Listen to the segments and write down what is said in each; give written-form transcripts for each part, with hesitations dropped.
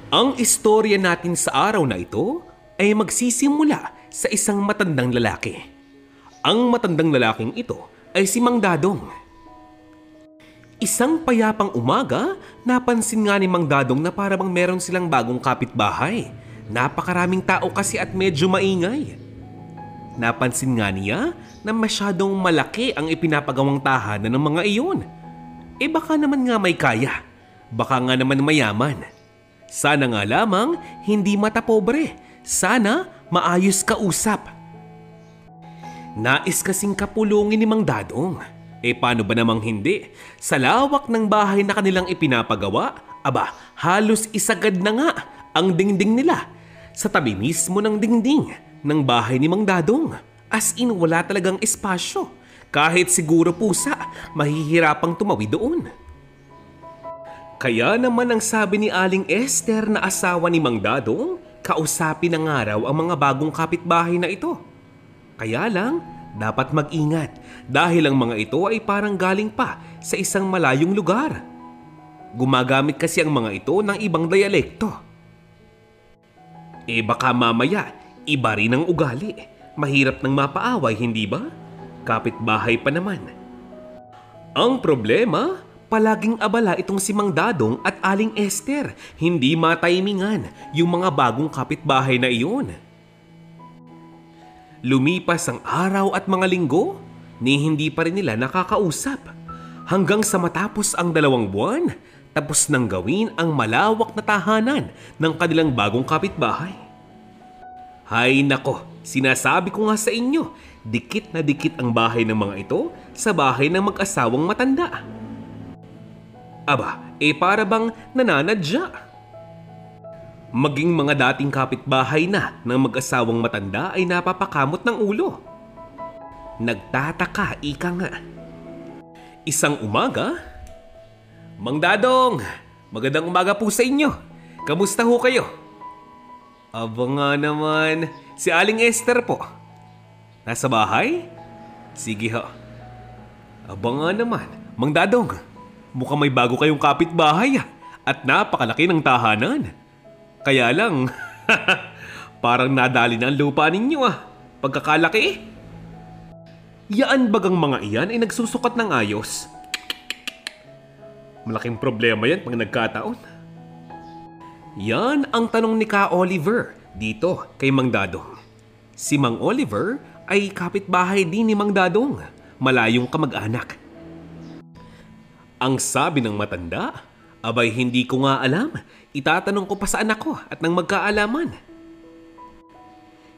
Ang istorya natin sa araw na ito ay magsisimula sa isang matandang lalaki. Ang matandang lalaking ito ay si Mang Dadong. Isang payapang umaga, napansin nga ni Mang Dadong na para bang meron silang bagong kapitbahay. Napakaraming tao kasi at medyo maingay. Napansin nga niya na masyadong malaki ang ipinapagawang tahanan ng mga iyon. Baka naman nga may kaya. Baka nga naman mayaman. Sana nga lamang hindi mata pobre. Sana maayos kausap. Nais kasing kapulungin ni Mang Dadong. Paano ba namang hindi? Sa lawak ng bahay na kanilang ipinapagawa, halos isagad na nga ang dingding nila. Sa tabi mismo ng dingding ng bahay ni Mang Dadong. As in wala talagang espasyo. Kahit siguro pusa, mahihirapang tumawid doon. Kaya naman ang sabi ni Aling Esther na asawa ni Mang Dadong, kausapin ng araw ang mga bagong kapitbahay na ito. Kaya lang, dapat mag-ingat dahil ang mga ito ay parang galing pa sa isang malayong lugar. Gumagamit kasi ang mga ito ng ibang dialekto. Baka mamaya, iba rin ang ugali. Mahirap nang mapaaway, hindi ba? Kapitbahay pa naman. Ang problema, palaging abala itong si Mang Dadong at Aling Esther. Hindi matimingan yung mga bagong kapitbahay na iyon. Lumipas ang araw at mga linggo, ni hindi pa rin nila nakakausap. Hanggang sa matapos ang 2 buwan, tapos nang gawin ang malawak na tahanan ng kanilang bagong kapitbahay. Hay nako, sinasabi ko nga sa inyo, dikit na dikit ang bahay ng mga ito sa bahay ng mag-asawang matanda. Para bang nananadya. Maging mga dating kapitbahay na ng mag-asawang matanda ay napapakamot ng ulo. Nagtataka, ika nga. Isang umaga, Mang Dadong, magandang umaga po sa inyo. Kamusta ho kayo? Nga naman, si Aling Esther po. Nasa bahay? Sige ho. Nga naman, Mang Dadong, mukhang may bago kayong kapitbahay at napakalaki ng tahanan. Kaya lang, parang nadali na ang lupa ninyo pagkakalaki. Yaan bagang mga iyan ay nagsusukat ng ayos. Malaking problema yan pag nagkataon. Yan ang tanong ni Ka Oliver dito kay Mang Dadong. Si Mang Oliver ay kapitbahay din ni Mang Dadong, malayong kamag-anak. Ang sabi ng matanda, hindi ko nga alam. Itatanong ko pa sa anak ko at nang magkaalaman.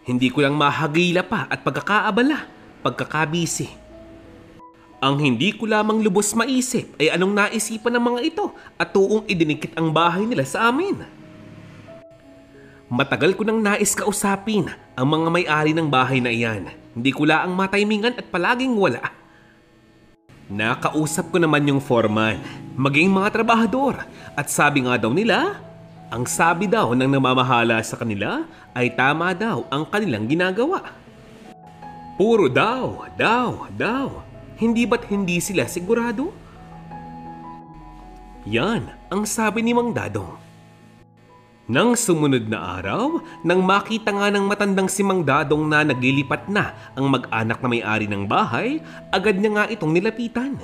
Hindi ko lang mahagila pa at pagkakaabala, pagkakabisi. Ang hindi ko lamang lubos maisip ay anong naisipan ng mga ito at tuong idinikit ang bahay nila sa amin. Matagal ko nang nais kausapin ang mga may-ari ng bahay na iyan. Hindi ko laang matimingan at palaging wala. Nakausap ko naman yung foreman, maging mga trabahador, at sabi nga daw nila, ang sabi daw ng namamahala sa kanila ay tama daw ang kanilang ginagawa. Puro daw. Hindi ba't hindi sila sigurado? Yan ang sabi ni Mang Dadong. Nang sumunod na araw, nang makita nga ng matandang si Mang Dadong na naglilipat na ang mag-anak na may-ari ng bahay, agad niya nga itong nilapitan.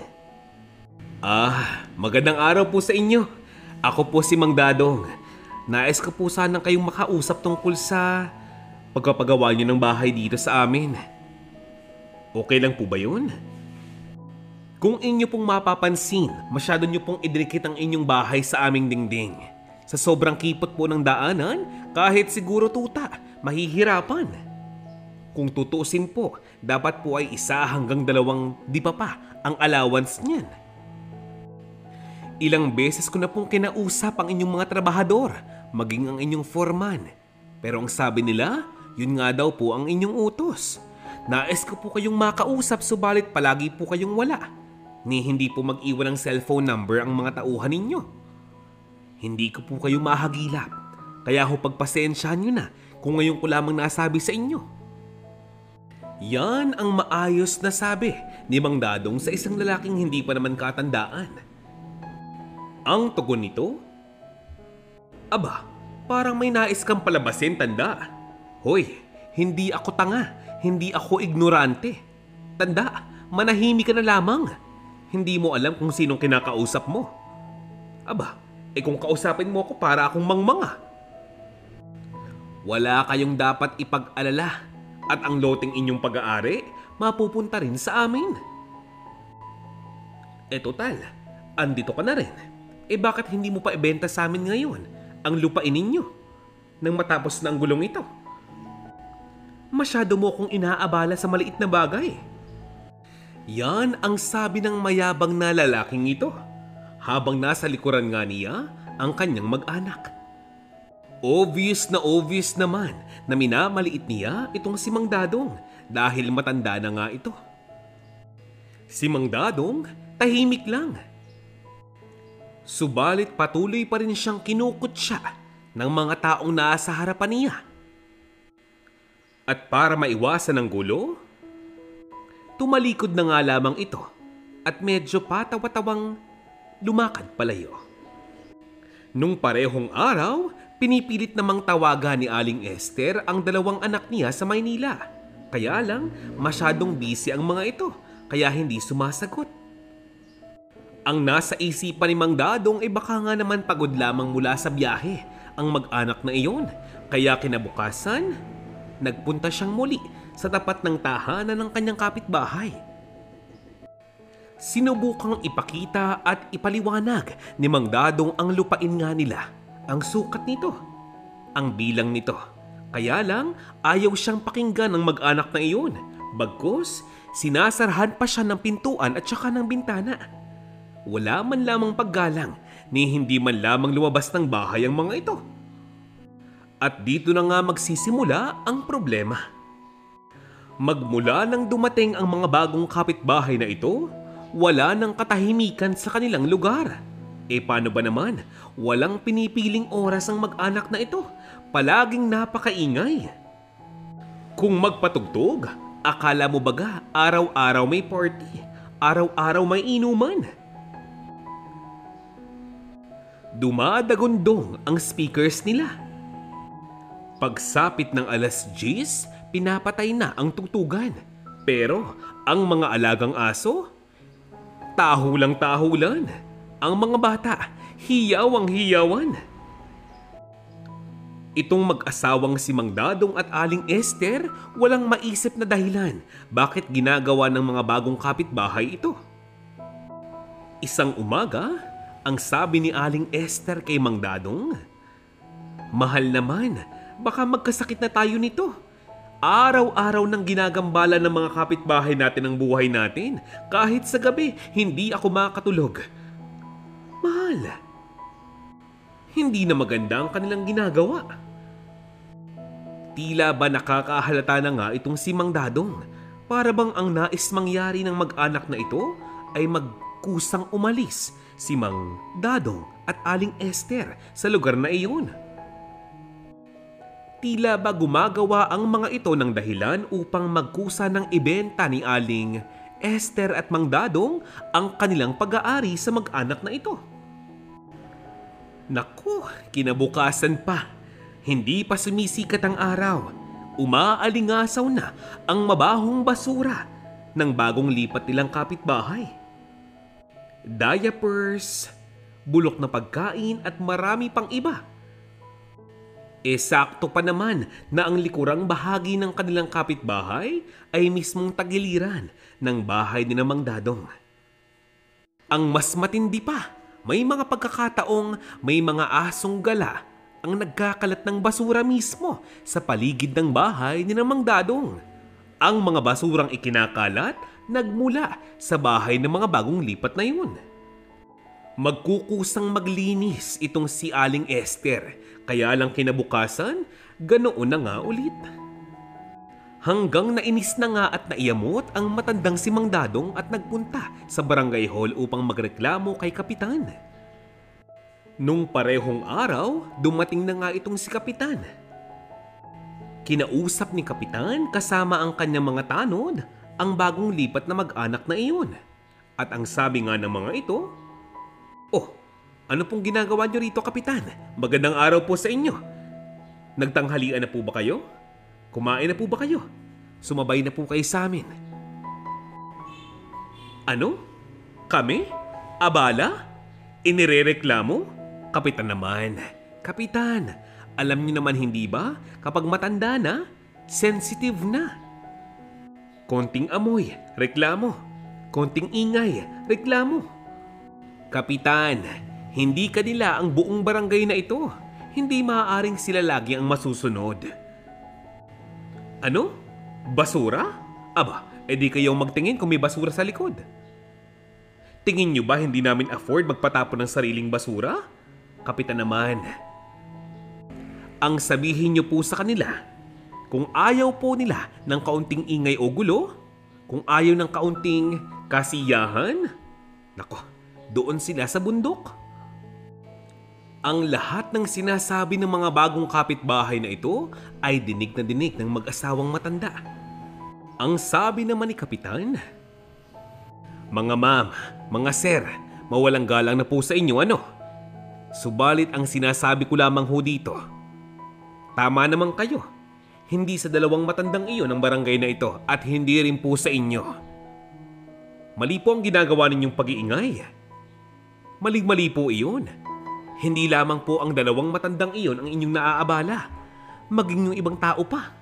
Magandang araw po sa inyo. Ako po si Mang Dadong. Nais ko po sanang kayong makausap tungkol sa pagpapagawa niyo ng bahay dito sa amin. Okay lang po ba yun? Kung inyo pong mapapansin, masyado niyo pong idikit ang inyong bahay sa aming dingding. Sa sobrang kipot po ng daanan, kahit siguro tuta, mahihirapan. Kung tutusin po, dapat po ay 1 hanggang 2 di pa ang allowance niyan. Ilang beses ko na pong kinausap ang inyong mga trabahador, maging ang inyong foreman. Pero ang sabi nila, yun nga daw po ang inyong utos. Nais ko po kayong makausap subalit palagi po kayong wala. Ni hindi po mag-iwan ng cellphone number ang mga tauhan ninyo. Hindi ko po kayo mahagilap, kaya ho pagpasensyahan nyo na kung ngayon ko lamang nasabi sa inyo. Yan ang maayos na sabi ni Mang Dadong sa isang lalaking hindi pa naman katandaan. Ang tugon nito, Parang may nais kang palabasin, tanda. Hoy, hindi ako tanga, hindi ako ignorante. Tanda, manahimik ka na lamang. Hindi mo alam kung sinong kinakausap mo. Aba, kung kausapin mo ako para akong mangmanga. Wala kayong dapat ipag-alala at ang loteng inyong pag-aari mapupunta rin sa amin. Total, andito ka na rin. Bakit hindi mo pa ibenta sa amin ngayon ang lupain ninyo nang matapos na ang gulong ito? Masyado mo kong inaabala sa maliit na bagay. Yan ang sabi ng mayabang na lalaking ito habang nasa likuran nga niya ang kanyang mag-anak. Obvious naman na minamaliit niya itong si Mang Dadong dahil matanda na nga ito. Si Mang Dadong tahimik lang. Subalit patuloy pa rin siyang kinukutya ng mga taong nasa harapan niya. At para maiwasan ang gulo, tumalikod na nga lamang ito at medyo patawa-tawang lumakad palayo. Nung parehong araw, pinipilit namang tawagan ni Aling Esther ang dalawang anak niya sa Maynila. Kaya lang, masyadong busy ang mga ito, kaya hindi sumasagot. Ang nasa isipan ni Mang Dadong baka nga naman pagod lamang mula sa biyahe ang mag-anak na iyon. Kaya kinabukasan, nagpunta siyang muli sa tapat ng tahanan ng kanyang kapitbahay. Sinubukang ipakita at ipaliwanag ni Mang Dadong ang lupain nga nila, ang sukat nito, ang bilang nito. Kaya lang ayaw siyang pakinggan ng mag-anak na iyon. Bagkus, sinasarahan pa siya ng pintuan at saka ng bintana. Wala man lamang paggalang ni hindi man lamang lumabas ng bahay ang mga ito. At dito na nga magsisimula ang problema. Magmula nang dumating ang mga bagong kapitbahay na ito, wala nang katahimikan sa kanilang lugar. Paano ba naman? Walang pinipiling oras ang mag-anak na ito. Palaging napakaingay. Kung magpatugtog, akala mo baga araw-araw may party, araw-araw may inuman. Dumadagundong ang speakers nila. Pagsapit ng alas 10, pinapatay na ang tugtugan. Pero ang mga alagang aso, tahulang-tahulan. Ang mga bata, hiyawang-hiyawan. Itong mag-asawang si Mang Dadong at Aling Esther, walang maisip na dahilan bakit ginagawa ng mga bagong kapitbahay ito. Isang umaga, ang sabi ni Aling Esther kay Mang Dadong, "Mahal naman, baka magkasakit na tayo nito. Araw-araw nang ginagambala ng mga kapitbahay natin ang buhay natin. Kahit sa gabi, hindi ako makatulog. Mahal, hindi na maganda ang kanilang ginagawa." Tila ba nakakahalata na nga itong si Mang Dadong? Para bang ang nais mangyari ng mag-anak na ito ay magkusang umalis si Mang Dadong at Aling Esther sa lugar na iyon. Tila ba gumagawa ang mga ito ng dahilan upang magkusa ng ibenta ni Aling Esther at Mang Dadong ang kanilang pag-aari sa mag-anak na ito. Naku, kinabukasan pa. Hindi pa sumisikat ang araw. Umaalingasaw na ang mabahong basura ng bagong lipat nilang kapitbahay. Diapers, bulok na pagkain at marami pang iba. Sakto pa naman na ang likurang bahagi ng kanilang kapitbahay ay mismong tagiliran ng bahay ni Mang Dadong. Ang mas matindi pa, may mga pagkakataong may mga asong gala ang nagkakalat ng basura mismo sa paligid ng bahay ni Mang Dadong. Ang mga basurang ikinakalat nagmula sa bahay ng mga bagong lipat na yun. Magkukusang maglinis itong si Aling Esther, kaya lang kinabukasan, ganoon na nga ulit. Hanggang nainis na nga at naiyamot ang matandang si Mang Dadong at nagpunta sa barangay hall upang magreklamo kay Kapitan. Nung parehong araw, dumating na nga itong si Kapitan. Kinausap ni Kapitan kasama ang kanyang mga tanod ang bagong lipat na mag-anak na iyon. At ang sabi nga ng mga ito, "Oh, ano pong ginagawa niyo rito, Kapitan? Magandang araw po sa inyo. Nagtanghalian na po ba kayo? Kumain na po ba kayo? Sumabay na po kayo sa amin. Ano? Kami? Abala? Inirereklamo? Kapitan naman. Kapitan, alam niyo naman hindi ba? Kapag matanda na, sensitive na. Konting amoy, reklamo. Konting ingay, reklamo. Kapitan, hindi kanila ang buong barangay na ito. Hindi maaaring sila lagi ang masusunod. Ano? Basura? Aba, edi kayong magtingin kung may basura sa likod. Tingin nyo ba hindi namin afford magpatapon ng sariling basura? Kapitan naman. Ang sabihin nyo po sa kanila, kung ayaw po nila ng kaunting ingay o gulo, kung ayaw ng kaunting kasiyahan, nako, doon sila sa bundok. Ang lahat ng sinasabi ng mga bagong kapitbahay na ito ay dinig na dinig ng mag-asawang matanda. Ang sabi naman ni Kapitan, mga ma'am, mga sir, mawalang galang na po sa inyo ano? Subalit ang sinasabi ko lamang ho dito, tama naman kayo. Hindi sa dalawang matandang iyon ang barangay na ito at hindi rin po sa inyo. Mali po ang ginagawa ninyong pag-iingay. Mali po iyon. Hindi lamang po ang dalawang matandang iyon ang inyong naaabala, maging yung ibang tao pa.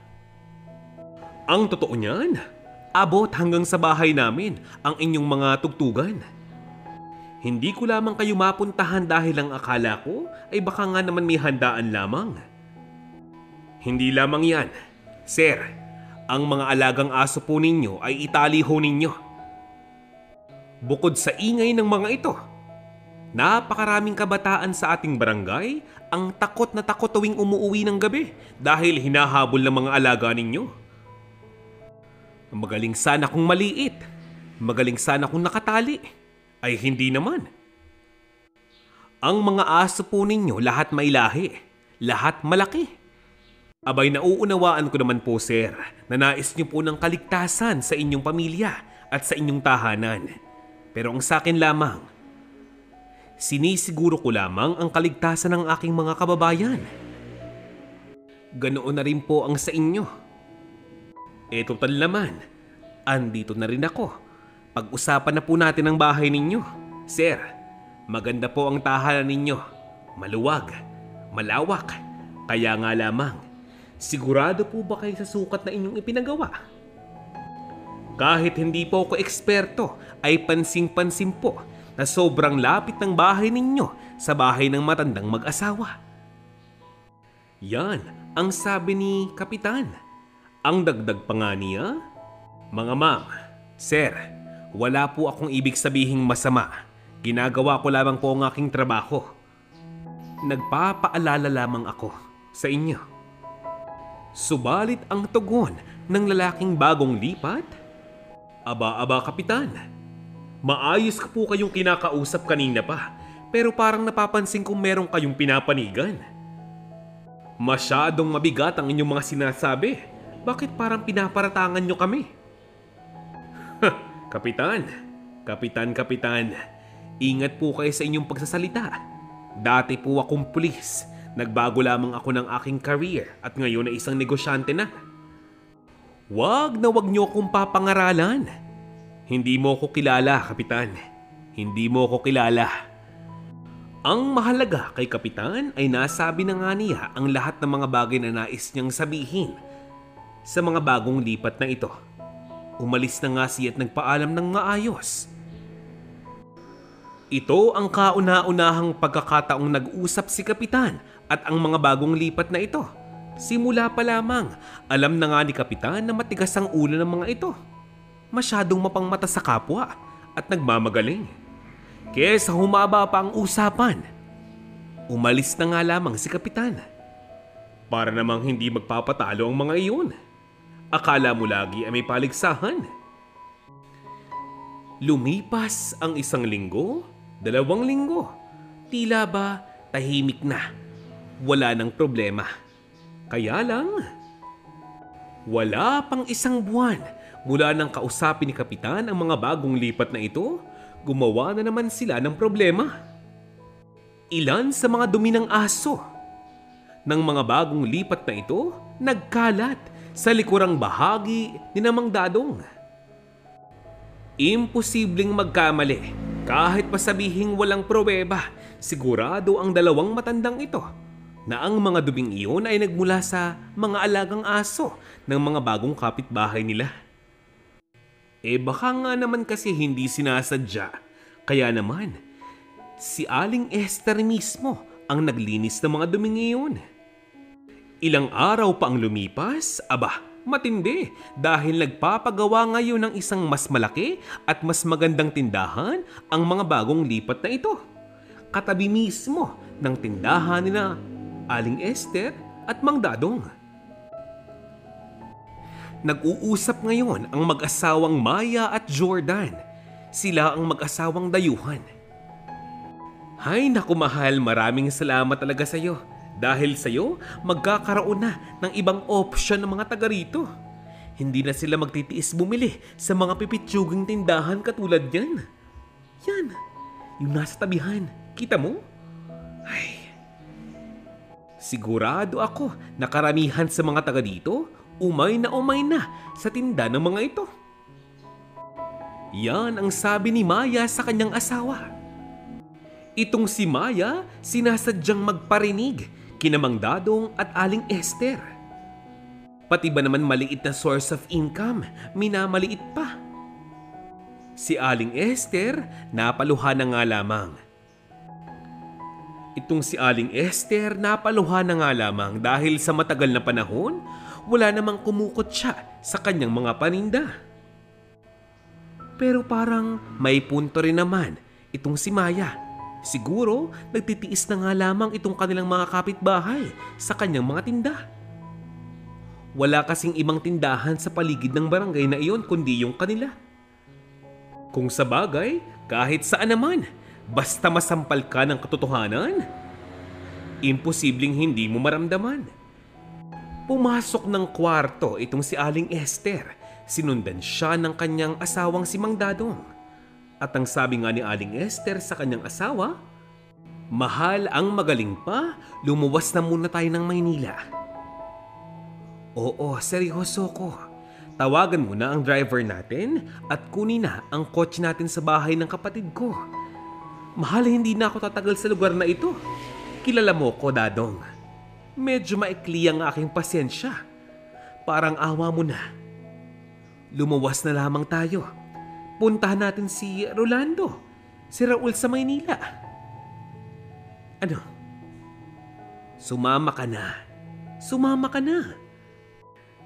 Ang totoo niyan, abot hanggang sa bahay namin ang inyong mga tugtugan. Hindi ko lamang kayo mapuntahan dahil ang akala ko ay baka nga naman may handaan lamang. Hindi lamang yan. Sir, ang mga alagang aso po ninyo ay itali ho ninyo. Bukod sa ingay ng mga ito, napakaraming kabataan sa ating barangay ang takot na takot tuwing umuuwi ng gabi dahil hinahabol ng mga alaga ninyo. Magaling sana kung maliit, magaling sana kung nakatali, ay hindi naman. Ang mga aso po ninyo lahat may lahi, lahat malaki. Abay nauunawaan ko naman po sir na nais niyo po ng kaligtasan sa inyong pamilya at sa inyong tahanan. Pero ang sa akin lamang, sinisiguro ko lamang ang kaligtasan ng aking mga kababayan. Ganoon na rin po ang sa inyo. Total naman, andito na rin ako. Pag-usapan na po natin ang bahay ninyo. Sir, maganda po ang tahanan ninyo. Maluwag, malawak. Kaya nga lamang, sigurado po ba kayo sa sukat na inyong ipinagawa? Kahit hindi po ako eksperto, ay pansing-pansin po na sobrang lapit ng bahay ninyo sa bahay ng matandang mag-asawa. Yan ang sabi ni Kapitan. Ang dagdag pa nga niya, mga ma'am, sir, wala po akong ibig sabihing masama. Ginagawa ko lamang po ang aking trabaho. Nagpapaalala lamang ako sa inyo. Subalit ang tugon ng lalaking bagong lipat, aba Kapitan, maayos ka po kayong kinakausap kanina pa, pero parang napapansin kong meron kayong pinapanigan. Masyadong mabigat ang inyong mga sinasabi. Bakit parang pinaparatangan nyo kami? Kapitan, ingat po kayo sa inyong pagsasalita. Dati po akong pulis. Nagbago lamang ako ng aking career at ngayon ay isang negosyante na. Wag nyo akong papangaralan. Hindi mo ko kilala, Kapitan. Hindi mo ko kilala. Ang mahalaga kay Kapitan ay nasabi na nga niya ang lahat ng mga bagay na nais niyang sabihin sa mga bagong lipat na ito. Umalis na nga siya at nagpaalam ng maayos. Ito ang kauna-unahang pagkakataong nag-usap si Kapitan at ang mga bagong lipat na ito. Simula pa lamang, alam na nga ni Kapitan na matigas ang ulo ng mga ito. Masyadong mapangmata sa kapwa at nagmamagaling. Kesa humaba pa ang usapan, umalis na nga lamang si Kapitan. Para namang hindi magpapatalo ang mga iyon. Akala mo lagi ay may paligsahan. Lumipas ang 1 linggo, 2 linggo. Tila ba tahimik na. Wala nang problema. Kaya lang, wala pang 1 buwan mula nang kausapin ni Kapitan ang mga bagong lipat na ito, gumawa na naman sila ng problema. Ilan sa mga dumi ng aso. ng mga bagong lipat na ito nagkalat sa likurang bahagi ni Mang Dadong. Imposibleng magkamali kahit pa sabihing walang pruweba. Sigurado ang dalawang matandang ito na ang mga dubing iyon ay nagmula sa mga alagang aso ng mga bagong kapitbahay nila. Baka nga naman kasi hindi sinasadya. Kaya naman, si Aling Esther mismo ang naglinis ng mga duming iyon. Ilang araw pa ang lumipas, matindi dahil nagpapagawa ngayon ng isang mas malaki at mas magandang tindahan ang mga bagong lipat na ito. Katabi mismo ng tindahan nila Aling Esther at Mang Dadong. Nag-uusap ngayon ang mag-asawang Maya at Jordan. Sila ang mag-asawang dayuhan. Hay naku mahal, maraming salamat talaga sa iyo. Dahil sa iyo, magkakaroon na ng ibang option ng mga taga rito. Hindi na sila magtitiis bumili sa mga pipitsuging tindahan katulad yan. Yan, yung nasa tabihan. Kita mo? Ay, sigurado ako na karamihan sa mga taga dito umay na sa tinda ng mga ito. Yan ang sabi ni Maya sa kanyang asawa. Itong si Maya sinasadyang magparinig kina Mang Dadong at Aling Esther. Pati ba naman maliit na source of income, minamaliit pa. Si Aling Esther napaluha na nga lamang. Itong si Aling Esther napaluha na nga lamang dahil sa matagal na panahon, wala namang kumukot siya sa kanyang mga paninda. Pero parang may punto rin naman itong si Maya. Siguro nagtitiis na nga lamang itong kanilang mga kapitbahay sa kanyang mga tinda. Wala kasing ibang tindahan sa paligid ng barangay na iyon kundi yung kanila. Kung sa bagay, kahit saan naman, basta masampal ka ng katotohanan, imposibleng hindi mo maramdaman. Pumasok ng kwarto itong si Aling Esther. Sinundan siya ng kanyang asawang si Mang Dadong. At ang sabi nga ni Aling Esther sa kanyang asawa, "Mahal, ang magaling pa, lumuwas na muna tayo ng Maynila." "Oo, seryoso ko. Tawagan mo na ang driver natin at kunin na ang kotse natin sa bahay ng kapatid ko. Mahal, hindi na ako tatagal sa lugar na ito. Kilala mo ko, Dadong. Medyo maikli ang aking pasensya. Parang awa mo na. Lumuwas na lamang tayo. Puntahan natin si Rolando, si Raul sa Maynila." "Ano? Sumama ka na. Sumama ka na."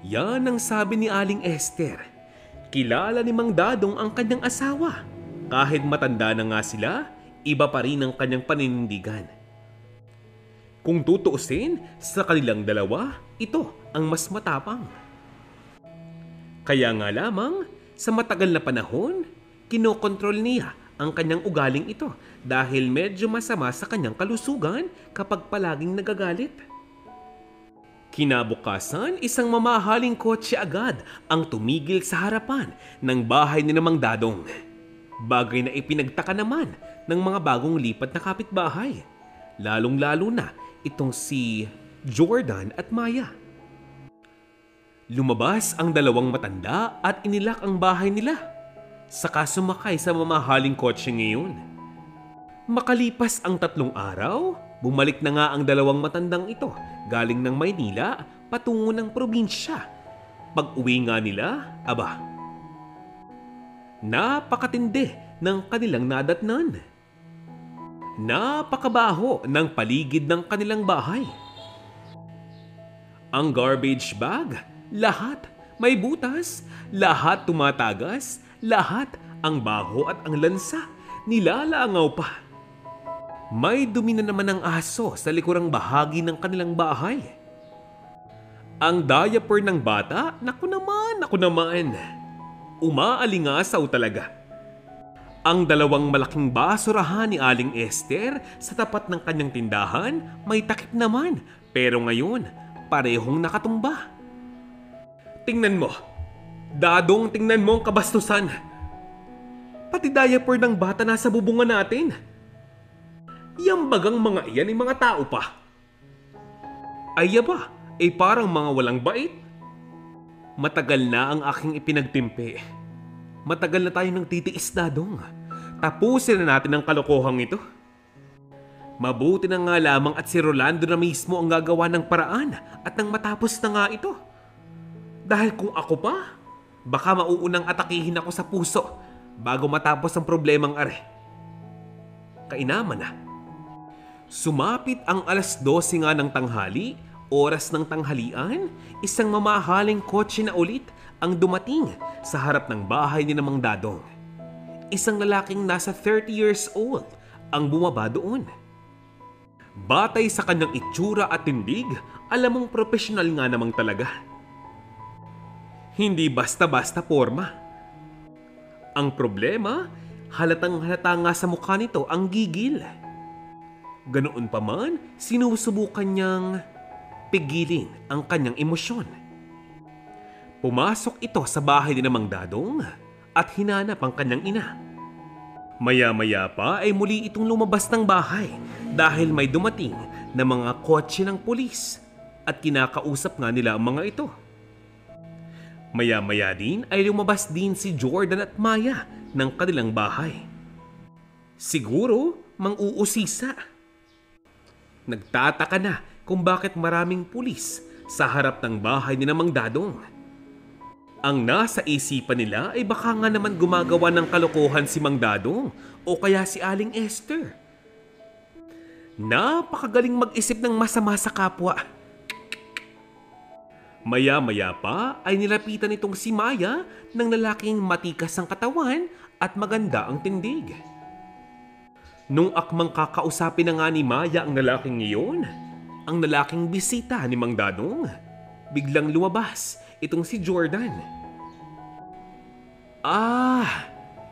Yan ang sabi ni Aling Esther. Kilala ni Mang Dadong ang kanyang asawa. Kahit matanda na nga sila, iba pa rin ang kanyang paninindigan. Kung tutuusin, sa kanilang dalawa, ito ang mas matapang. Kaya nga lamang, sa matagal na panahon, kinokontrol niya ang kanyang ugaling ito dahil medyo masama sa kanyang kalusugan kapag palaging nagagalit. Kinabukasan, isang mamahaling kotse agad ang tumigil sa harapan ng bahay ni Mang Dadong. Bagay na ipinagtaka naman ng mga bagong lipat na kapitbahay. Lalong-lalo na itong si Jordan at Maya. Lumabas ang dalawang matanda at inilak ang bahay nila. Saka sumakay sa mamahaling kotse ngayon. Makalipas ang 3 araw, bumalik na nga ang dalawang matandang ito galing ng Maynila patungo ng probinsya. Pag-uwi nga nila, napakatindi ng kanilang nadatnan. Napakabaho ng paligid ng kanilang bahay. Ang garbage bag, lahat may butas, lahat tumatagas, lahat ang baho at ang lansa, nilalangaw pa. May dumi na naman ng aso sa likurang bahagi ng kanilang bahay. Ang diaper ng bata, naku naman, umaalingasaw talaga. Ang dalawang malaking basurahan ni Aling Esther sa tapat ng kanyang tindahan may takip naman, pero ngayon parehong nakatumba. Tingnan mo, Dadong, tingnan mo ang kabastusan. Pati diaper ng bata nasa bubungan natin. Yang bagang mga iyan ay mga tao pa. Ay ba, parang mga walang bait. Matagal na ang aking ipinagtimpi. Matagal na tayo nang titiis, Dadong. Tapusin na natin ang kalokohang ito. Mabuti na nga lamang at si Rolando na mismo ang gagawa ng paraan at nang matapos na nga ito. Dahil kung ako pa, baka mauunang atakihin ako sa puso bago matapos ang problemang are. Kainaman na. Sumapit ang 12:00 nga ng tanghali, oras ng tanghalian, isang mamahaling kotse na ulit ang dumating sa harap ng bahay ni Mang Dadong. Isang lalaking nasa 30 years old ang bumaba doon. Batay sa kanyang itsura at tindig, alam mong profesional nga namang talaga. Hindi basta-basta porma. Ang problema, halatang halata nga sa mukha nito ang gigil. Ganoon pa man, sinusubukan niyang pigilin ang kanyang emosyon. Pumasok ito sa bahay ni Mang Dadong at hinanap ang kanyang ina. Maya-maya pa ay muli itong lumabas ng bahay dahil may dumating na mga kotse ng pulis at kinakausap nga nila ang mga ito. Maya-maya din ay lumabas din si Jordan at Maya ng kanilang bahay. Siguro mang-uusisa. Nagtataka na kung bakit maraming pulis sa harap ng bahay ni Mang Dadong. Ang nasa isipan nila ay baka nga naman gumagawa ng kalokohan si Mang Dadong o kaya si Aling Esther. Napakagaling mag-isip ng masama sa kapwa. Maya-maya pa ay nilapitan itong si Maya ng lalaking matikas ang katawan at maganda ang tindig. Nung akmang kakausapin na nga ni Maya ang lalaking iyon, ang lalaking bisita ni Mang Dadong, biglang lumabas itong si Jordan.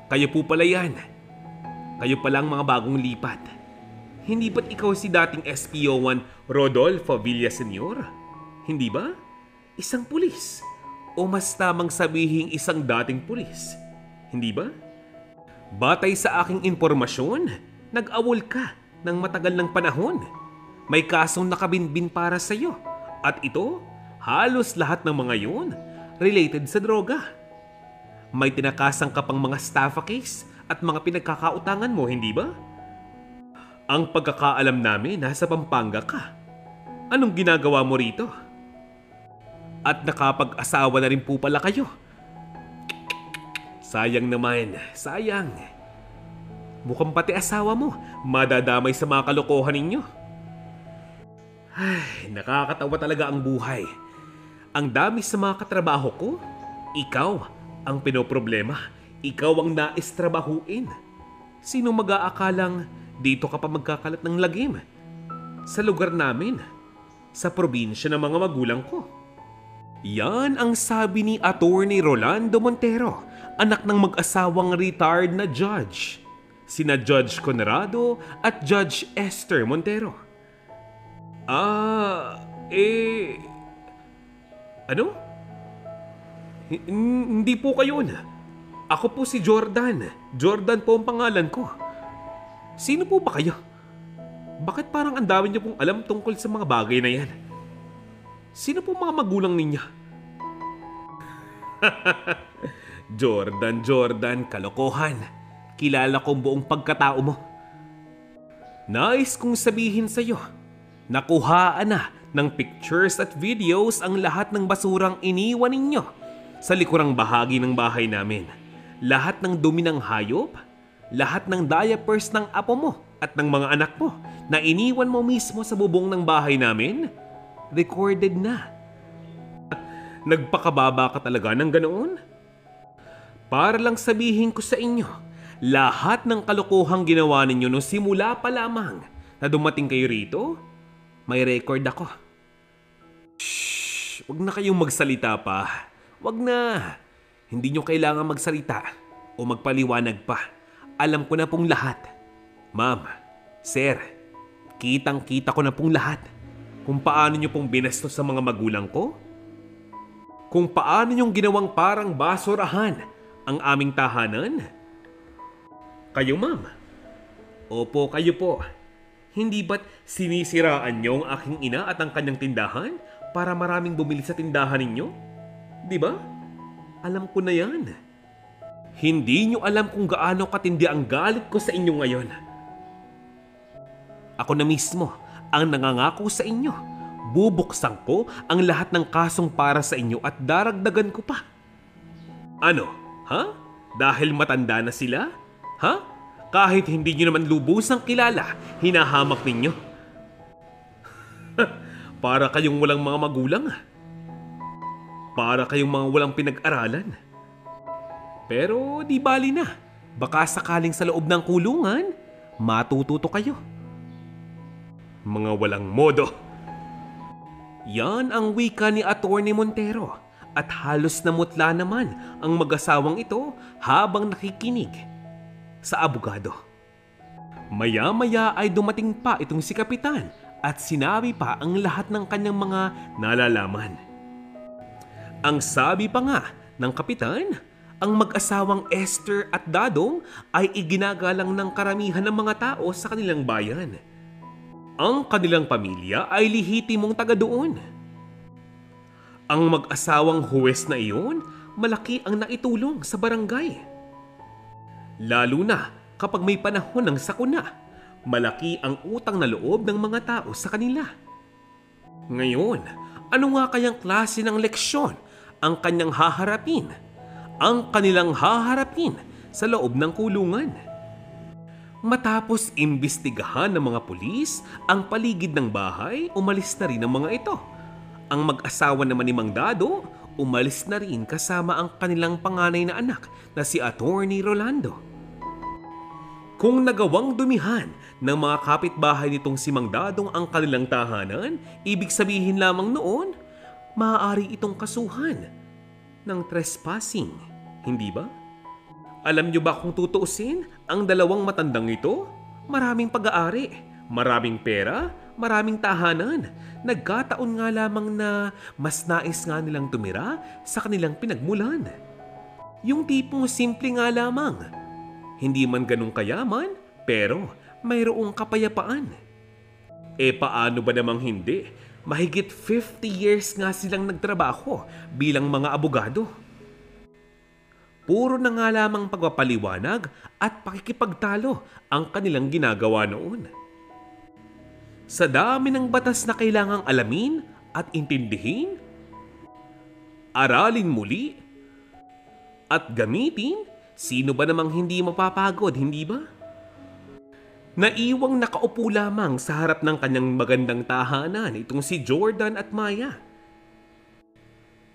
Kayo po pala yan. Kayo pala ang mga bagong lipat. Hindi ba't ikaw si dating SPO1 Rodolfo Villaseñor? Hindi ba? Isang pulis. O mas tamang sabihin isang dating pulis. Hindi ba? Batay sa aking impormasyon, nag-awol ka ng matagal ng panahon. May kasong nakabinbin para sa iyo. At ito, halos lahat ng mga yun related sa droga. May tinakasang ka pang mga staffa case at mga pinagkakautangan mo, hindi ba? Ang pagkakaalam namin, nasa Pampanga ka. Anong ginagawa mo rito? At nakapag-asawa na rin po pala kayo. Sayang naman, sayang. Mukhang pati asawa mo madadamay sa mga kalokohan ninyo. Ay, nakakatawa talaga ang buhay. Ang dami sa mga katrabaho ko, ikaw ang pinoproblema. Ikaw ang naistrabahuin. Sino mag-aakalang dito ka pa magkakalat ng lagim? Sa lugar namin, sa probinsya ng mga magulang ko. Yan ang sabi ni Attorney Rolando Montero, anak ng mag-asawang retired na judge. Sina Judge Conrado at Judge Esther Montero. Ano? Hindi po kayo na. Ako po si Jordan. Jordan po ang pangalan ko. Sino po ba kayo? Bakit parang ang dami niyo pong alam tungkol sa mga bagay na yan? Sino po mga magulang ninyo? Jordan, kalokohan. Kilala ko ang buong pagkatao mo. Nais kong sabihin sa'yo, nakuhaan na ng pictures at videos ang lahat ng basurang iniwan ninyo sa likurang bahagi ng bahay namin. Lahat ng dumi ng hayop, lahat ng diapers ng apo mo at ng mga anak mo na iniwan mo mismo sa bubong ng bahay namin, recorded na. Nagpakababa ka talaga ng ganoon? Para lang sabihin ko sa inyo, lahat ng kalokohang ginawa ninyo nung simula pa lamang na dumating kayo rito, may record ako. Shhh! Huwag na kayong magsalita pa. Huwag na. Hindi nyo kailangan magsalita o magpaliwanag pa. Alam ko na pong lahat. Ma'am, sir, kitang-kita ko na pong lahat. Kung paano nyo pong binastos sa mga magulang ko. Kung paano nyong ginawang parang basurahan ang aming tahanan. Kayo, ma'am. Opo, kayo po. Hindi ba't sinisiraan niyo ang aking ina at ang kanyang tindahan para maraming bumili sa tindahan ninyo? Di ba? Alam ko na yan. Hindi niyo alam kung gaano katindi ang galit ko sa inyo ngayon. Ako na mismo ang nangangako sa inyo. Bubuksan ko ang lahat ng kasong para sa inyo at daragdagan ko pa. Ano? Ha? Dahil matanda na sila? Ha? Kahit hindi nyo naman lubusang kilala, hinahamak ninyo. Para kayong walang mga magulang. Para kayong mga walang pinag-aralan. Pero di bali na. Baka sakaling sa loob ng kulungan, matututo kayo. Mga walang modo. Yan ang wika ni Atty. Montero at halos namutla naman ang mag-asawang ito habang nakikinig sa abogado. Maya-maya ay dumating pa itong si Kapitan at sinabi pa ang lahat ng kanyang mga nalalaman. Ang sabi pa nga ng Kapitan, ang mag-asawang Esther at Dadong ay iginagalang ng karamihan ng mga tao sa kanilang bayan. Ang kanilang pamilya ay lihitimong taga doon. Ang mag-asawang huwes na iyon, malaki ang naitulong sa barangay. Lalo na kapag may panahon ng sakuna, malaki ang utang na loob ng mga tao sa kanila. Ngayon, ano nga kayang klase ng leksyon ang kanyang haharapin? Ang kanilang haharapin sa loob ng kulungan? Matapos imbestigahan ng mga pulis ang paligid ng bahay, umalis na rin ang mga ito. Ang mag-asawa naman ni Mang Dado, umalis na rin kasama ang kanilang panganay na anak na si Atty. Rolando. Kung nagawang dumihan ng mga kapitbahay nitong si Mang Dadong ang kanilang tahanan, ibig sabihin lamang noon, maaari itong kasuhan ng trespassing, hindi ba? Alam niyo ba kung tutuusin, ang dalawang matandang ito, maraming pag-aari, maraming pera, maraming tahanan. Nagkataon nga lamang na mas nais nga nilang tumira sa kanilang pinagmulan. Yung tipong simple nga lamang. Hindi man ganun kayaman, pero mayroong kapayapaan. Paano ba namang hindi? Mahigit 50 years nga silang nagtrabaho bilang mga abogado. Puro na nga lamang pagpapaliwanag at pakikipagtalo ang kanilang ginagawa noon. Sa dami ng batas na kailangang alamin at intindihin, aralin muli, at gamitin, sino ba namang hindi mapapagod, hindi ba? Naiwang nakaupo lamang sa harap ng kanyang magandang tahanan itong si Jordan at Maya.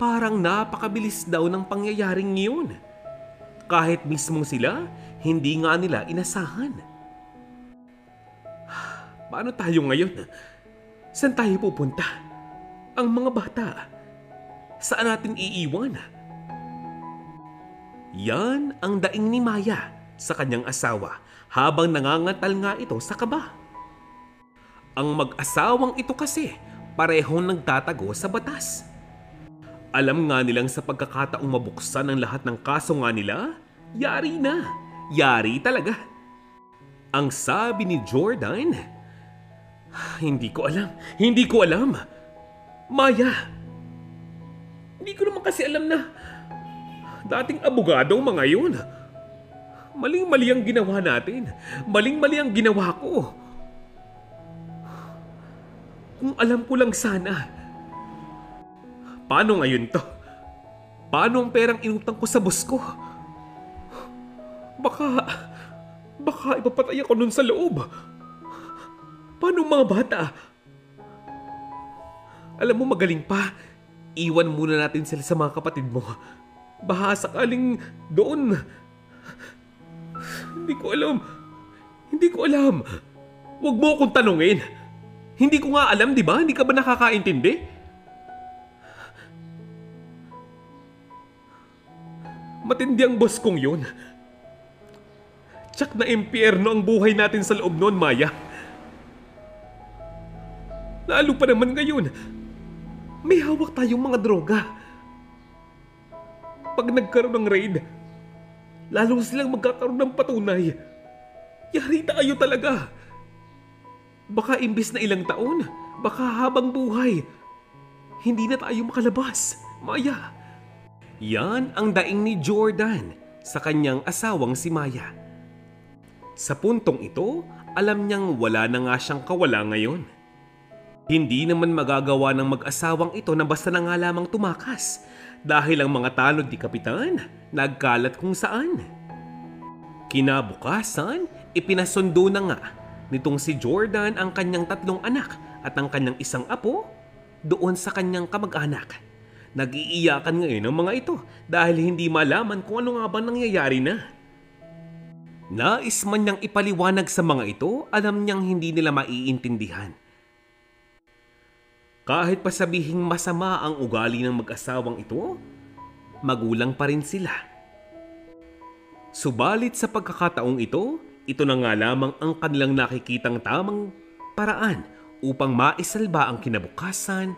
Parang napakabilis daw ng pangyayaring iyon. Kahit mismong sila, hindi nga nila inasahan. Paano tayo ngayon? Saan tayo pupunta? Ang mga bata, saan natin iiwan? Yan ang daing ni Maya sa kanyang asawa habang nangangatal nga ito sa kaba. Ang mag-asawang ito kasi parehong nagtatago sa batas. Alam nga nilang sa pagkakataong mabuksan ang lahat ng kaso nga nila, yari na. Yari talaga. Ang sabi ni Jordan, hindi ko alam. Maya, hindi ko naman kasi alam na dating abogado ang mga yun. Maling-mali ang ginawa natin. Maling-mali ang ginawa ko. Kung alam ko lang sana. Paano ngayon to? Paano ang perang inutang ko sa boss ko? Baka ipapatay ako nun sa loob. Paano mga bata? Alam mo magaling pa. Iwan muna natin sila sa mga kapatid mo. Baka sakaling doon. Hindi ko alam. Huwag mo akong tanungin. Hindi ko nga alam, di ba? Hindi ka ba nakakaintindi? Matindi ang boss kong yun. Tsak na impyerno ang buhay natin sa loob noon, Maya. Lalo pa naman ngayon, may hawak tayong mga droga. Pag nagkaroon ng raid, lalo silang magkakaroon ng patunay. Yari tayo talaga. Baka imbes na ilang taon, baka habang buhay, hindi na tayo makalabas, Maya. Yan ang daing ni Jordan sa kanyang asawang si Maya. Sa puntong ito, alam niyang wala na nga siyang kawala ngayon. Hindi naman magagawa ng mag-asawang ito na basta na nga lamang tumakas dahil ang mga tanod ni Kapitan nagkalat kung saan. Kinabukasan, ipinasundo na nga nitong si Jordan ang kanyang 3 anak at ang kanyang 1 apo doon sa kanyang kamag-anak. Nag-iiyakan ngayon ang mga ito dahil hindi malaman kung ano nga ba nangyayari na. Nais man niyang ipaliwanag sa mga ito, alam niyang hindi nila maiintindihan. Kahit pa sabihing masama ang ugali ng mag-asawang ito, magulang pa rin sila. Subalit sa pagkakataong ito na nga lamang ang kanilang nakikitang tamang paraan upang maisalba ang kinabukasan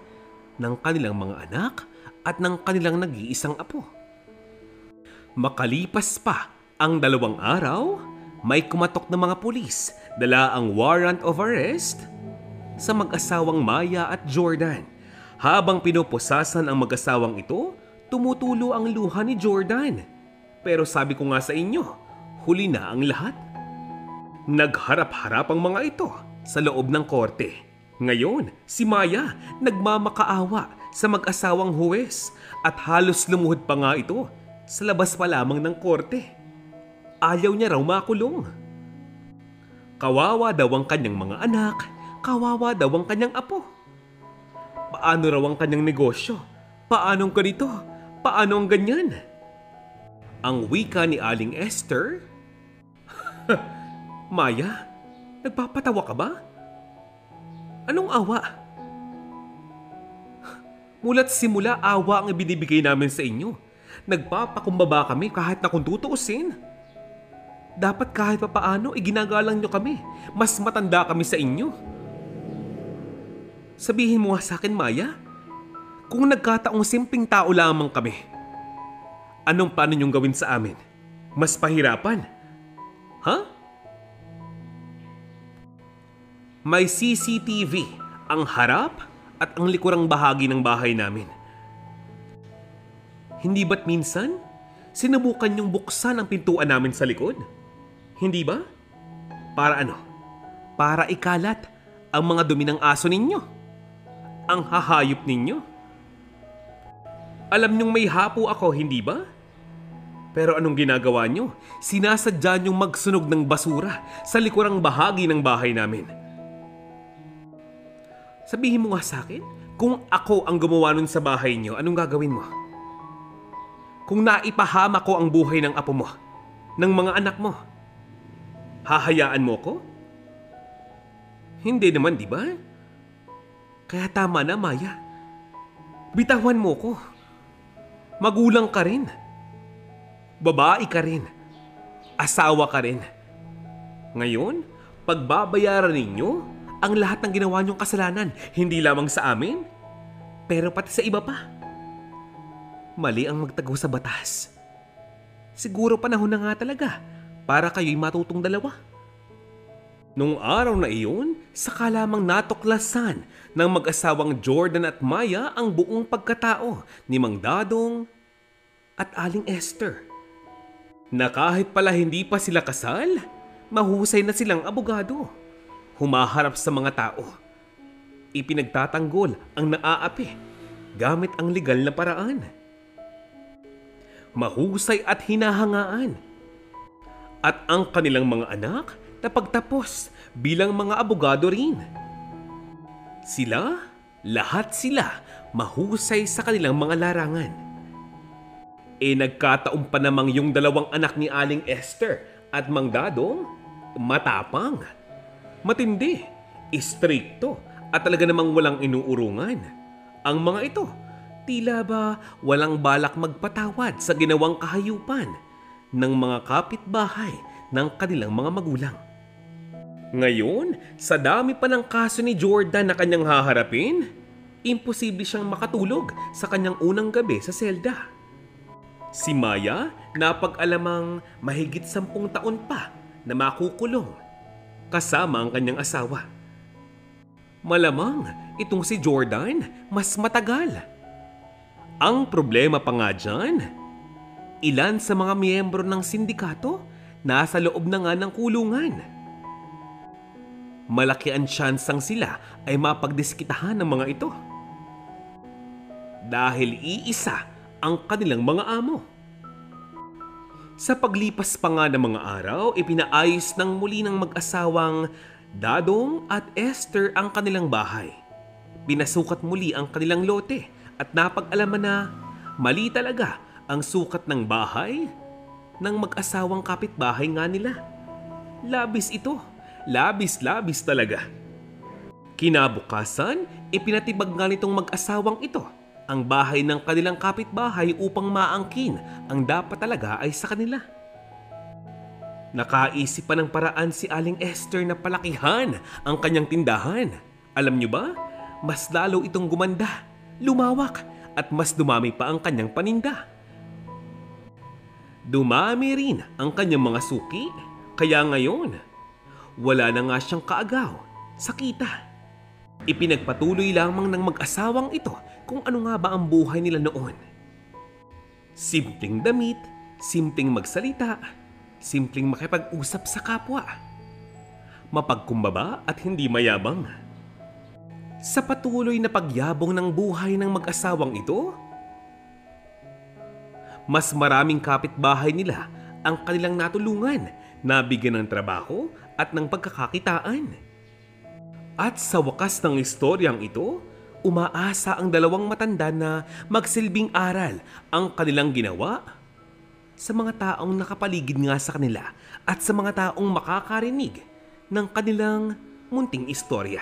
ng kanilang mga anak at ng kanilang nag-iisang apo. Makalipas pa ang 2 araw, may kumatok na mga pulis, dala ang warrant of arrest sa mag-asawang Maya at Jordan. Habang pinupusasan ang mag-asawang ito, tumutulo ang luha ni Jordan. Pero sabi ko nga sa inyo, huli na ang lahat. Nagharap-harap ang mga ito sa loob ng korte. Ngayon, si Maya nagmamakaawa sa mag-asawang huwes at halos lumuhod pa nga ito sa labas pa lamang ng korte. Ayaw niya raw makulong. Kawawa daw ang kanyang mga anak, kawawa daw ang kanyang apo. Paano raw ang kanyang negosyo? Paanong ganito? Paano ang ganyan? Ang wika ni Aling Esther, Maya, nagpapatawa ka ba? Anong awa? Mula't simula awa ang ibinibigay namin sa inyo. Nagpapakumbaba kami kahit na kung tutuusin. Dapat kahit papaano iginagalang nyo kami. Mas matanda kami sa inyo. Sabihin mo nga sa akin, Maya, kung nagkataong simpleng tao lamang kami, anong paano nyong gawin sa amin? Mas pahirapan? Ha? May CCTV ang harap at ang likurang bahagi ng bahay namin. Hindi ba't minsan, sinubukan niyong buksan ang pintuan namin sa likod? Hindi ba? Para ano? Para ikalat ang mga dumi ng aso ninyo. Ang hahayop ninyo. Alam niyong may hapo ako, hindi ba? Pero anong ginagawa niyo? Sinasadya niyong magsunog ng basura sa likurang bahagi ng bahay namin. Sabihin mo nga sa akin, kung ako ang gumawa nun sa bahay niyo, anong gagawin mo? Kung naipahama ko ang buhay ng apo mo, ng mga anak mo, hahayaan mo ko? Hindi naman, di ba? Kaya tama na, Maya. Bitawan mo ko. Magulang ka rin. Babae ka rin. Asawa ka rin. Ngayon, pagbabayaran ninyo ang lahat ng ginawa niyong kasalanan, hindi lamang sa amin, pero pati sa iba pa. Mali ang magtago sa batas. Siguro panahon na nga talaga para kayo'y matutong dalawa. Nung araw na iyon, saka lamang natuklasan ng mag-asawang Jordan at Maya ang buong pagkatao ni Mang Dadong at Aling Esther. Na kahit pala hindi pa sila kasal, mahusay na silang abogado. Humaharap sa mga tao. Ipinagtatanggol ang naaapi gamit ang legal na paraan. Mahusay at hinahangaan. At ang kanilang mga anak na pagtapos bilang mga abogado rin. Lahat sila mahusay sa kanilang mga larangan. Nagkataon pa namang yung 2 anak ni Aling Esther at Mang Dadong matapang. Matindi, istrikto at talaga namang walang inuurungan. Ang mga ito, tila ba walang balak magpatawad sa ginawang kahayupan ng mga kapitbahay ng kanilang mga magulang. Ngayon, sa dami pa ng kaso ni Jordan na kanyang haharapin, imposible siyang makatulog sa kanyang unang gabi sa selda. Si Maya, napag-alamang mahigit 10 taon pa na makukulong kasama ang kanyang asawa. Malamang itong si Jordan mas matagal. Ang problema pa nga dyan, ilan sa mga miyembro ng sindikato nasa loob na nga ng kulungan. Malaki ang tsansang sila ay mapagdiskitahan ng mga ito. Dahil iisa ang kanilang mga amo. Sa paglipas pa nga ng mga araw, ipinaayos ng muli ng mag-asawang Dadong at Esther ang kanilang bahay. Pinasukat muli ang kanilang lote at napag-alaman na mali talaga ang sukat ng bahay ng mag-asawang kapitbahay nga nila. Labis ito. Labis talaga. Kinabukasan, ipinatibag nga nitong mag-asawang ito ang bahay ng kanilang kapitbahay upang maangkin ang dapat talaga ay sa kanila. Nakaisip pa ng paraan si Aling Esther na palakihan ang kanyang tindahan. Alam niyo ba, mas lalo itong gumanda, lumawak at mas dumami pa ang kanyang paninda. Dumami rin ang kanyang mga suki, kaya ngayon, wala na nga siyang kaagaw sa kita. Ipinagpatuloy lamang ng mag-asawang ito kung ano nga ba ang buhay nila noon. Simpleng damit, simpleng magsalita, simpleng makipag-usap sa kapwa. Mapagkumbaba at hindi mayabang. Sa patuloy na pagyabong ng buhay ng mag-asawang ito, mas maraming kapitbahay nila ang kanilang natulungan, nabigyan ng trabaho at ng pagkakakitaan. At sa wakas ng istoryang ito, umaasa ang dalawang matanda na magsilbing aral ang kanilang ginawa sa mga taong nakapaligid nga sa kanila at sa mga taong makakarinig ng kanilang munting istorya.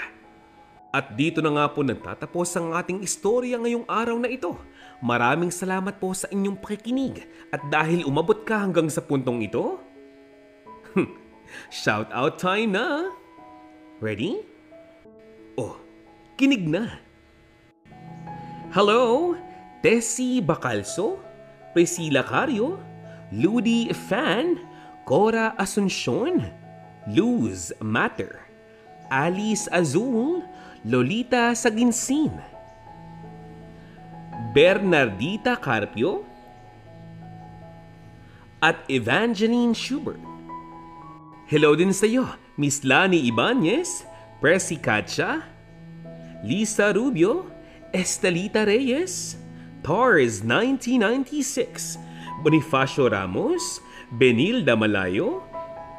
At dito na nga po nagtatapos ang ating istorya ngayong araw na ito. Maraming salamat po sa inyong pakikinig at dahil umabot ka hanggang sa puntong ito, shout out time na! Ready? Oh, kinig na! Hello, Tessie Bacalso, Priscilla Cario, Ludi Fan, Cora Asuncion, Luz Matter, Alice Azul, Lolita Saginsin, Bernardita Carpio, at Evangeline Schubert. Hello din sa iyo, Miss Lani Ibanez, Presi Katja, Lisa Rubio, Estelita Reyes, Tars 1996, Bonifacio Ramos, Benilda Malayo,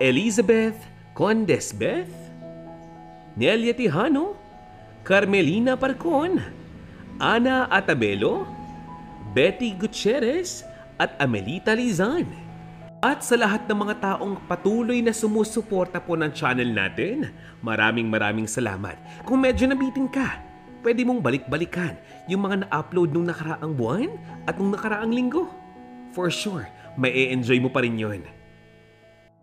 Elizabeth Condesbeth, Nelia Tijano, Carmelina Parcon, Ana Atabelo, Betty Gutierrez at Amelita Lizan. At sa lahat ng mga taong patuloy na sumusuporta po ng channel natin, maraming salamat. Kung medyo nabitin ka, pwede mong balik-balikan yung mga na-upload nung nakaraang buwan at nung nakaraang linggo. For sure, may e-enjoy mo pa rin yun.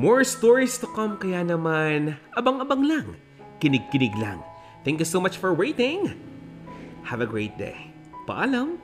More stories to come, kaya naman abang-abang lang, kinig-kinig lang. Thank you so much for waiting. Have a great day. Paalam!